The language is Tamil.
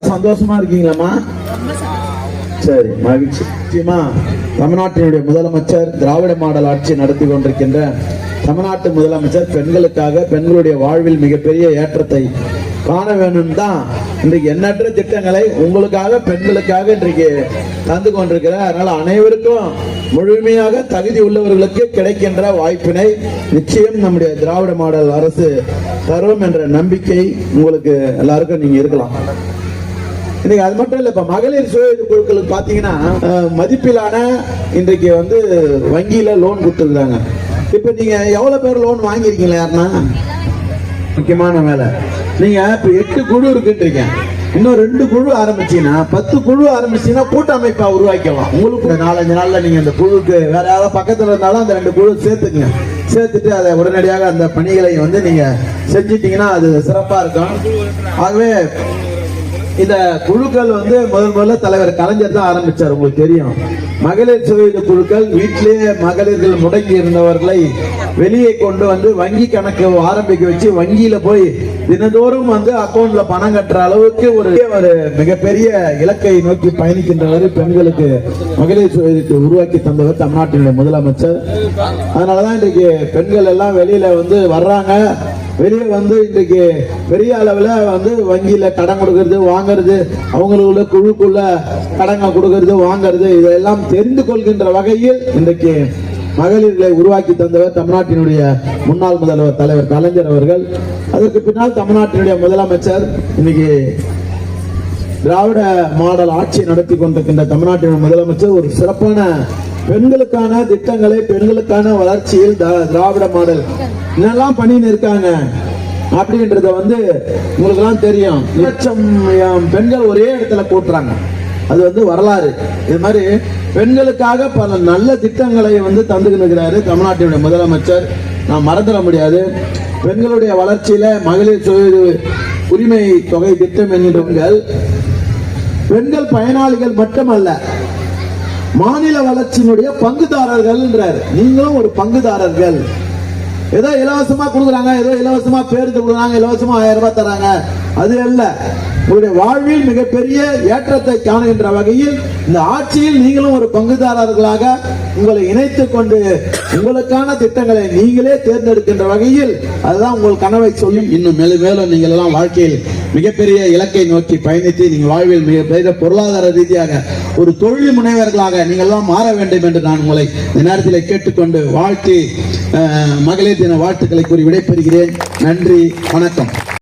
சந்தோஷமா இருக்கீங்களாமா? சரி, மகிழ்ச்சி. நிச்சயமா தமிழ்நாட்டினுடைய முதலமைச்சர் திராவிட மாடல் ஆட்சி நடத்தி கொண்டிருக்கின்ற தமிழ்நாட்டு முதலமைச்சர் பெண்களுக்காக பெண்களுடைய வாழ்வில் மிகப்பெரிய ஏற்றத்தை காண வேண்டும் தான் இன்றைக்கு எண்ணற்ற திட்டங்களை உங்களுக்காக பெண்களுக்காக இன்றைக்கு தந்து கொண்டிருக்கிறார். அதனால அனைவருக்கும் முழுமையாக தகுதி உள்ளவர்களுக்கு கிடைக்கின்ற வாய்ப்பினை நிச்சயம் நம்முடைய திராவிட மாடல் அரசு தரும் என்ற நம்பிக்கை உங்களுக்கு எல்லாருக்கும் நீங்க இருக்கலாம். இன்னைக்கு அது மட்டும் இல்ல, இப்ப மகளிர் சுய குழுக்களுக்கு பாத்தீங்கன்னா மதிப்பிலான இன்றைக்கு வங்கியில லோன் கொடுத்துருக்காங்க. இப்ப நீங்க எவ்வளவு பேர் லோன் வாங்கிருக்கீங்களா? யாருன்னா முக்கியமான வேலை, நீங்க இப்ப 8 குழு இருக்குன்றீங்க, இன்னும் 2 குழு ஆரம்பிச்சீங்கன்னா 10 குழு ஆரம்பிச்சீங்கன்னா கூட்டமைப்பா உருவாக்கலாம். உங்களுக்கு 4-5 நாள்ல நீங்க அந்த குழுக்கு வேற யாராவது பக்கத்துல இருந்தாலும் அந்த 2 குழு சேர்த்துக்குங்க. சேர்த்துட்டு அதை உடனடியாக அந்த பணிகளை நீங்க செஞ்சிட்டீங்கன்னா அது சிறப்பா இருக்கும். ஆகவே இந்த குழுக்கள் முதல்ல தலைவர் கலைஞர் தான் ஆரம்பிச்சார். உங்களுக்கு தெரியும், மகளிர் சுய குழுக்கள் வீட்டிலேயே மகளிர்கள் முடங்கி இருந்தவர்களை வெளியே கொண்டு வங்கி கணக்கு ஆரம்பிக்க வச்சு வங்கியில போய் தினந்தோறும் அக்கௌண்ட்ல பணம் கட்டுற அளவுக்கு ஒரு மிகப்பெரிய இலக்கை நோக்கி பயணிக்கின்றவர் பெண்களுக்கு மகளிர் சுய உருவாக்கி தந்தவர் தமிழ்நாட்டினுடைய முதலமைச்சர். அதனாலதான் இன்றைக்கு பெண்கள் எல்லாம் வெளியில வர்றாங்க. வெளியே இன்றைக்கு பெரிய அளவில் வங்கியில கடன் கொடுக்கறது வாங்கறது, அவங்களுக்குள்ள குழுக்குள்ள கடனை கொடுக்கறது வாங்கறது, இதெல்லாம் தெரிந்து கொள்கின்ற வகையில் இன்றைக்கு மகளிர்களை உருவாக்கி தந்தவர் தமிழ்நாட்டினுடைய முன்னாள் முதல்வர் தலைவர் கலைஞர் அவர்கள். அதற்கு பின்னால் தமிழ்நாட்டினுடைய முதலமைச்சர் இன்னைக்கு திராவிட மாடல் ஆட்சி நடத்தி கொண்டிருக்கின்ற தமிழ்நாட்டினுடைய முதலமைச்சர் ஒரு சிறப்பான பெண்களுக்கான திட்டங்களை, பெண்களுக்கான வளர்ச்சியில் திராவிட மாடல் என்னெல்லாம் பண்ணின்னு இருக்காங்க அப்படின்றத உங்களுக்கு எல்லாம் தெரியும். 1 லட்சம் பெண்கள் ஒரே இடத்துல கூட்டுறாங்க. அது வரலாறு. இது மாதிரி பெண்களுக்காக பல நல்ல திட்டங்களை தந்துகிறாரு தமிழ்நாட்டினுடைய முதலமைச்சர். நான் மறந்துட முடியாது. பெண்களுடைய வளர்ச்சியில மகளிர் சுய உரிமை தொகை திட்டம் என்கின்ற பெண்கள் பயனாளிகள் மட்டுமல்ல, மாநில வளர்ச்சியினுடைய பங்குதாரர்கள் என்றார். நீங்களும் ஒரு பங்குதாரர்கள். ஏதோ இலவசமா கொடுக்குறாங்க, ஏதோ இலவசமா பேருந்து கொடுக்குறாங்க, இலவசமா 1000 ரூபாய் தராங்க, அது அல்ல. உங்களுடைய வாழ்வில் மிகப்பெரிய ஏற்றத்தை காணுகின்ற வகையில் இந்த ஆட்சியில் நீங்களும் ஒரு பங்குதாரர்களாக உங்களை இணைத்துக் கொண்டு உங்களுக்கான திட்டங்களை நீங்களே தேர்ந்தெடுக்கின்ற வகையில் அதுதான் உங்கள் கனவை சொல்லி இன்னும் மேலும் மேலும் நீங்கள் எல்லாம் வாழ்க்கையில் மிகப்பெரிய இலக்கை நோக்கி பயணித்து நீங்கள் வாழ்வில் மிகப்பெரிய பொருளாதார ரீதியாக ஒரு தொழில் முனைவர்களாக நீங்கள் எல்லாம் மாற வேண்டும் என்று நான் உங்களை இந்த நேரத்தில் கேட்டுக்கொண்டு வாழ்த்தி மகளிர் தின வாழ்த்துக்களை கூறி விடைபெறுகிறேன். நன்றி, வணக்கம்.